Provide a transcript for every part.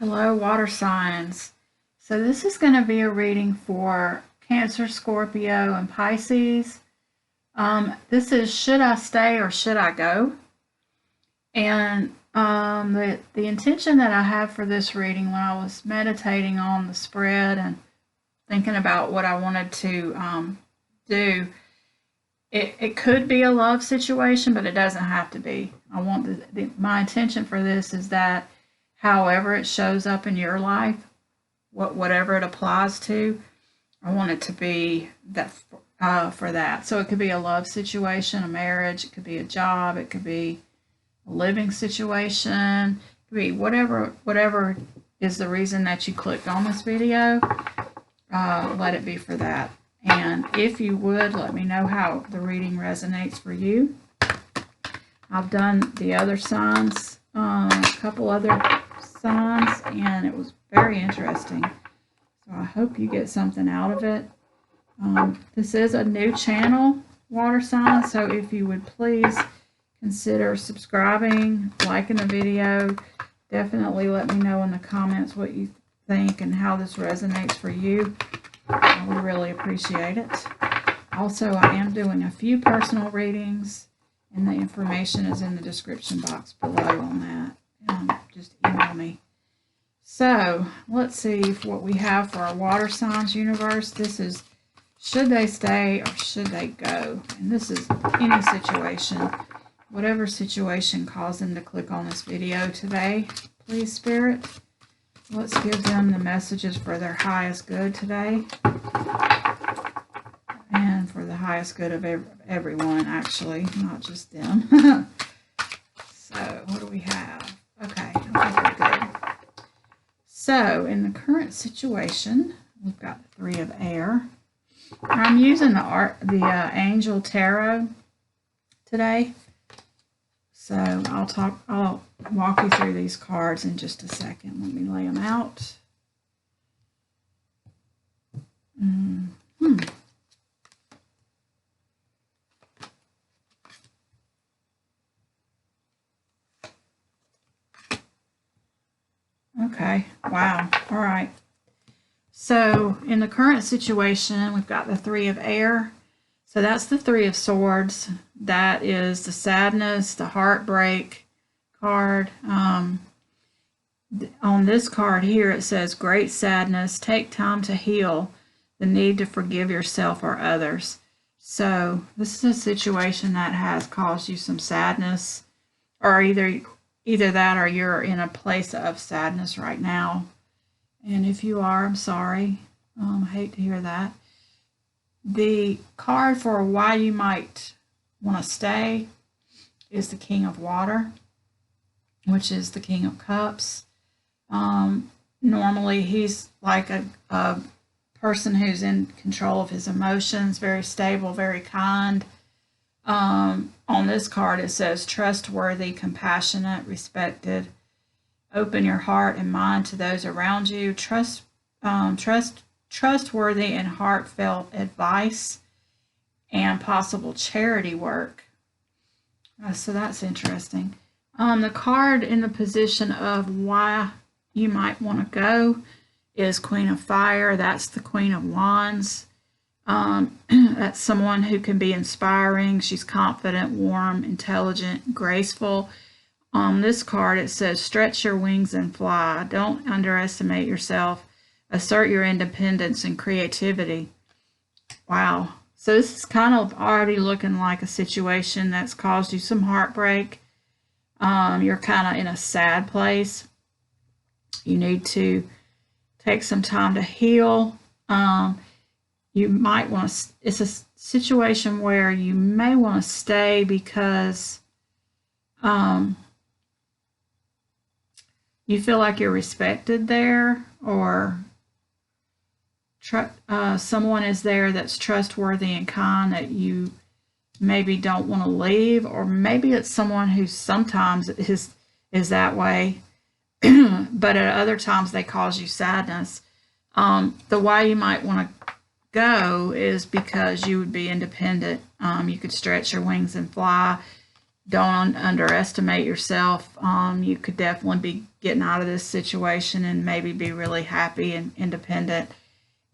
Hello, water signs. So this is going to be a reading for Cancer, Scorpio, and Pisces. This is should I stay or should I go? And the intention that I have for this reading when I was meditating on the spread and thinking about what I wanted to do, it could be a love situation, but it doesn't have to be. I want my intention for this is that however it shows up in your life, whatever it applies to, I want it to be that for that. So it could be a love situation, a marriage, it could be a job, it could be a living situation, it could be whatever is the reason that you clicked on this video. Let it be for that. And if you would, let me know how the reading resonates for you. I've done the other signs, a couple other signs, and it was very interesting. So I hope you get something out of it. This is a new channel, water sign, so if you would please consider subscribing, liking the video. Definitely let me know in the comments what you think and how this resonates for you. I would really appreciate it. Also, I am doing a few personal readings, and the information is in the description box below on that. Just email me. So let's see what we have for our water signs universe. This is should they stay or should they go? And this is any situation, whatever situation caused them to click on this video today. Please, Spirit, let's give them the messages for their highest good today. And for the highest good of everyone, actually, not just them. So what do we have? Okay, I think we're good. So in the current situation, we've got the Three of Air. I'm using the Angel Tarot today. So I'll walk you through these cards in just a second. Let me lay them out. Okay, wow, all right. So in the current situation, we've got the Three of Air. So that's the Three of Swords. That is the sadness, the heartbreak card. On this card here, it says, great sadness, take time to heal, the need to forgive yourself or others. So this is a situation that has caused you some sadness, or either that or you're in a place of sadness right now. And if you are, I'm sorry. I hate to hear that. The card for why you might want to stay is the King of Water, which is the King of Cups. Normally, he's like a person who's in control of his emotions, very stable, very kind. On this card, it says trustworthy, compassionate, respected. Open your heart and mind to those around you. Trustworthy and heartfelt advice and possible charity work. So that's interesting. The card in the position of why you might want to go is Queen of Fire. That's the Queen of Wands. That's someone who can be inspiring. She's confident, warm, intelligent, graceful. On this card, it says, stretch your wings and fly. Don't underestimate yourself. Assert your independence and creativity. Wow. So this is kind of already looking like a situation that's caused you some heartbreak. You're kind of in a sad place. You need to take some time to heal. You might want to, it's a situation where you may want to stay because you feel like you're respected there, or someone is there that's trustworthy and kind that you maybe don't want to leave, or maybe it's someone who sometimes is that way, but at other times they cause you sadness. The way you might want to go is because you would be independent. You could stretch your wings and fly. don't underestimate yourself. You could definitely be getting out of this situation and maybe be really happy and independent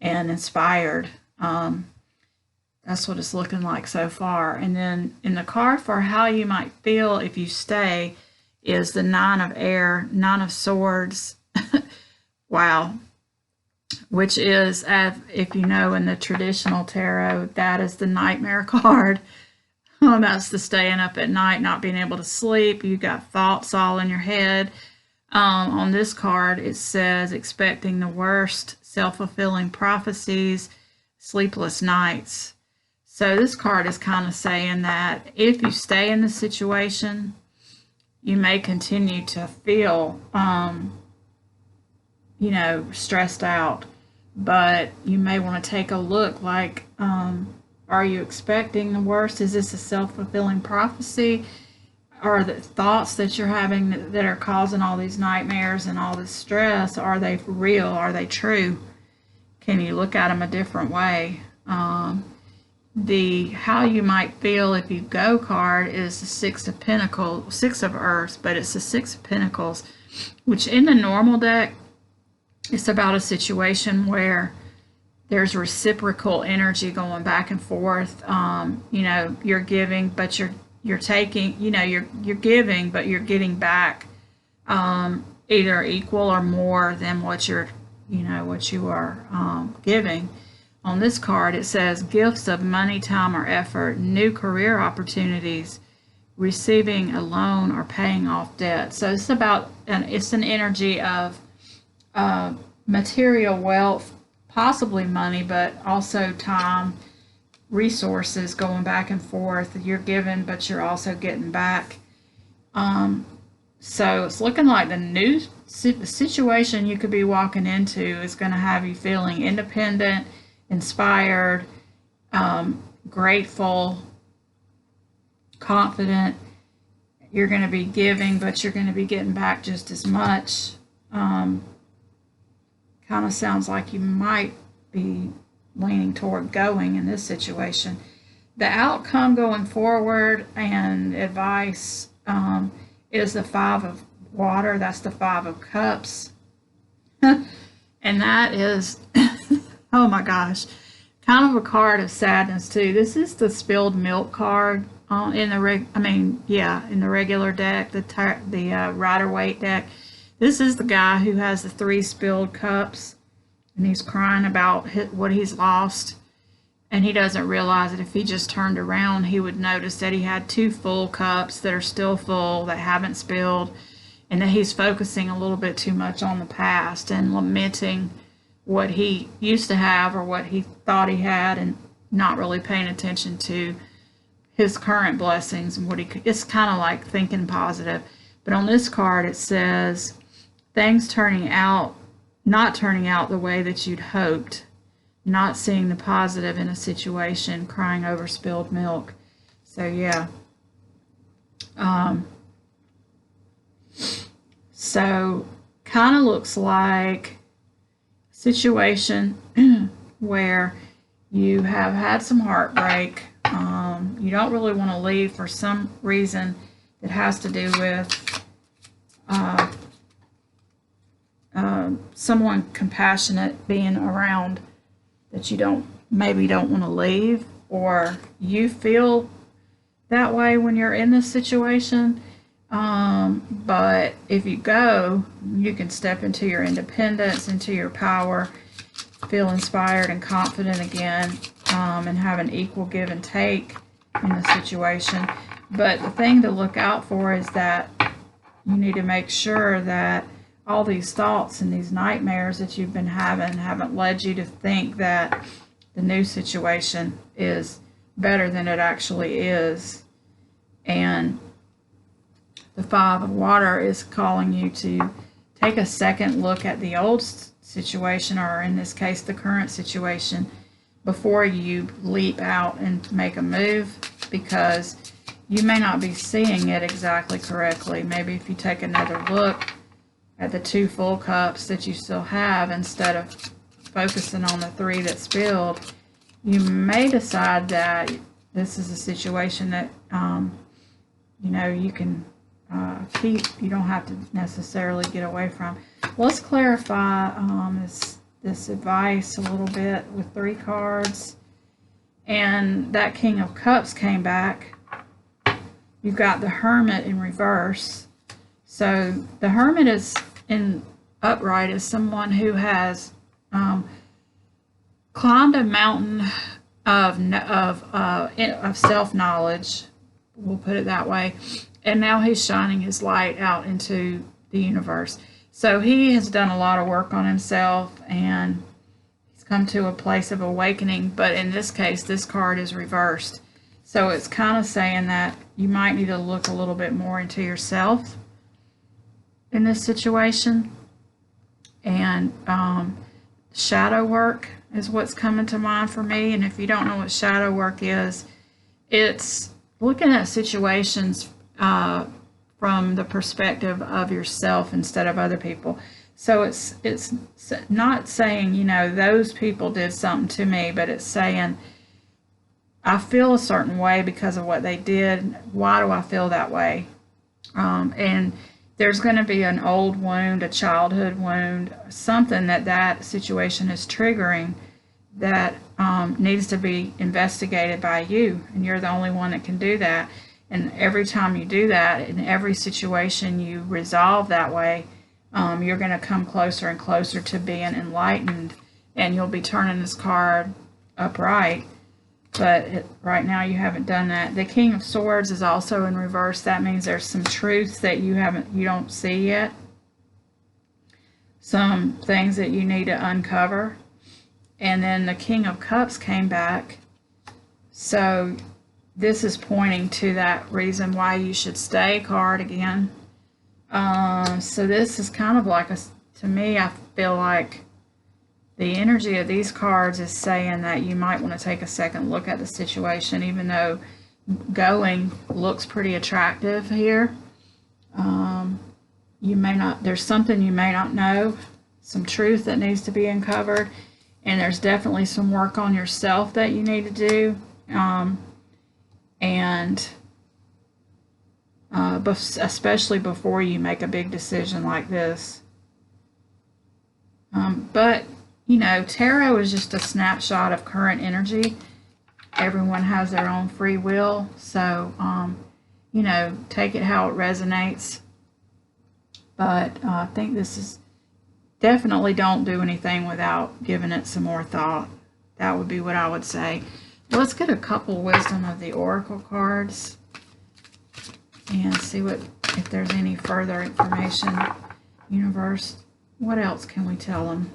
and inspired. That's what it's looking like so far. And then in the card for how you might feel if you stay is the Nine of Air, Nine of Swords. Wow. Which is, if you know in the traditional tarot, that is the nightmare card. That's the staying up at night, not being able to sleep. You got thoughts all in your head. On this card, it says expecting the worst, self-fulfilling prophecies, sleepless nights. So this card is kind of saying that if you stay in the situation, you may continue to feel, stressed out, but you may want to take a look like, are you expecting the worst? Is this a self-fulfilling prophecy? Are the thoughts that you're having that are causing all these nightmares and all this stress, are they real? Are they true? Can you look at them a different way? The how you might feel if you go card is the Six of Pentacles, Six of Earths, but it's the Six of Pentacles, which in the normal deck, it's about a situation where there's reciprocal energy going back and forth. You're giving, but you're taking. You're giving, but you're getting back either equal or more than what you are giving. On this card, it says gifts of money, time, or effort, new career opportunities, receiving a loan, or paying off debt. So it's an energy of material wealth, possibly money, but also time, resources going back and forth. You're giving, but you're also getting back. So it's looking like the situation you could be walking into is going to have you feeling independent, inspired, grateful, confident. You're going to be giving, but you're going to be getting back just as much. Kind of sounds like you might be leaning toward going in this situation. The outcome going forward and advice is the Five of Water. That's the Five of Cups. And that is, oh my gosh, kind of a card of sadness too. This is the spilled milk card in the regular deck, the Rider-Waite deck. This is the guy who has the 3 spilled cups, and he's crying about what he's lost, and he doesn't realize that if he just turned around, he would notice that he had 2 full cups that are still full, that haven't spilled, and that he's focusing a little bit too much on the past and lamenting what he used to have or what he thought he had, and not really paying attention to his current blessings and it's kind of like thinking positive. But on this card, it says things not turning out the way that you'd hoped, not seeing the positive in a situation, crying over spilled milk. So yeah. So kind of looks like a situation where you have had some heartbreak. You don't really want to leave for some reason that has to do with someone compassionate being around, that you maybe don't want to leave, or you feel that way when you're in this situation. But if you go, you can step into your independence, into your power, feel inspired and confident again, and have an equal give and take in the situation. But the thing to look out for is that you need to make sure that all these thoughts and these nightmares that you've been having haven't led you to think that the new situation is better than it actually is. And the Five of Water is calling you to take a second look at the old situation, or in this case, the current situation, before you leap out and make a move, because you may not be seeing it exactly correctly. Maybe if you take another look at the 2 full cups that you still have, instead of focusing on the 3 that spilled, you may decide that this is a situation that you know, you can keep. You don't have to necessarily get away from. Let's clarify this advice a little bit with 3 cards. And that King of Cups came back. You've got the Hermit in reverse. So the Hermit is in upright is someone who has climbed a mountain of self-knowledge. We'll put it that way. And now he's shining his light out into the universe. So he has done a lot of work on himself, and he's come to a place of awakening. But in this case, this card is reversed. So it's kind of saying that you might need to look a little bit more into yourself in this situation. And shadow work is what's coming to mind for me. And if you don't know what shadow work is, it's looking at situations from the perspective of yourself instead of other people. So it's not saying, you know, those people did something to me, but it's saying I feel a certain way because of what they did. Why do I feel that way? And there's going to be an old wound, a childhood wound, something that situation is triggering that needs to be investigated by you, and you're the only one that can do that. And every time you do that, in every situation you resolve that way, you're going to come closer and closer to being enlightened, and you'll be turning this card upright. But right now you haven't done that. The King of Swords is also in reverse. That means there's some truths that you don't see yet. Some things that you need to uncover. And then the King of Cups came back. So this is pointing to that reason why you should stay card again. So this is kind of like to me, I feel like the energy of these cards is saying that you might want to take a second look at the situation, even though going looks pretty attractive here. You may not, there's something you may not know, some truth that needs to be uncovered, and there's definitely some work on yourself that you need to do. Especially before you make a big decision like this. But you know, tarot is just a snapshot of current energy. Everyone has their own free will, so you know, take it how it resonates. But I think this is definitely, don't do anything without giving it some more thought. That would be what I would say. Let's get a couple wisdom of the oracle cards and see if there's any further information. Universe, what else can we tell them?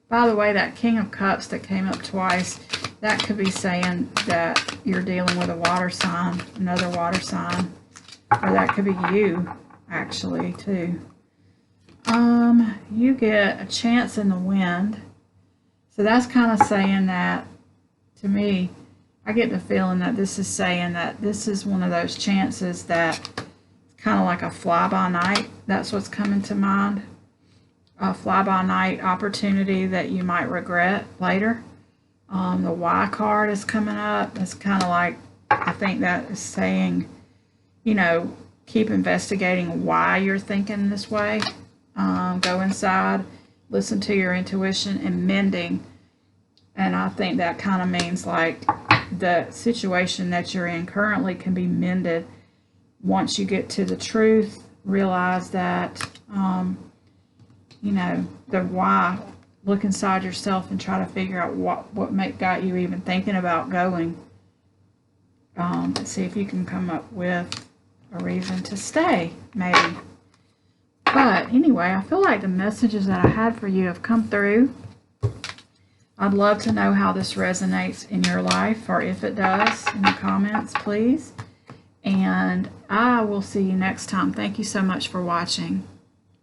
By the way, that King of Cups that came up twice, that could be saying that you're dealing with a water sign, another water sign, or that could be you, actually, too. You get a chance in the wind. So that's kind of saying that, to me, I get the feeling that this is saying that this is one of those chances that it's kind of like a fly-by-night. That's what's coming to mind. A fly-by-night opportunity that you might regret later. The Y card is coming up. It's kind of like, I think that is saying, you know, keep investigating why you're thinking this way. Go inside, listen to your intuition, and mending. And I think that kind of means like the situation that you're in currently can be mended once you get to the truth. Realize that, you know, the why. Look inside yourself and try to figure out what got you even thinking about going. Let's see if you can come up with a reason to stay, maybe. But anyway, I feel like the messages that I had for you have come through. I'd love to know how this resonates in your life, or if it does, in the comments, please. And I will see you next time. Thank you so much for watching.